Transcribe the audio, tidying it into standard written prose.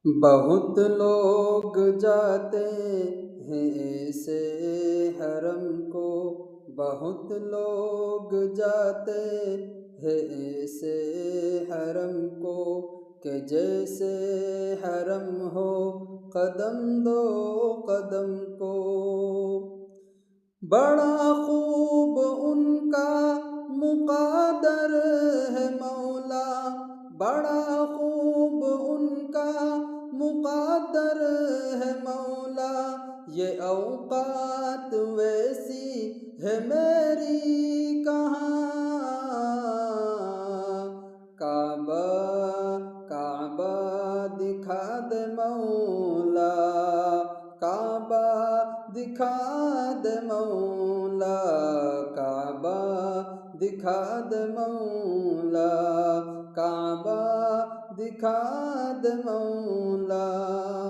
बहुत लोग जाते हैं ऐसे हरम को, बहुत लोग जाते हैं ऐसे हरम को, कि जैसे हरम हो कदम दो कदम को। बड़ा खूब उनका मुक़द्दर है मौला, बड़ा खूब उनका मुक़द्दर है मौला। ये औक़ात वैसी है मेरी कहाँ, काबा काबा दिखा दे मौला, काबा दिखा दे मौला, काबा दिखा दे मौला, काबा दिखा दे मौला।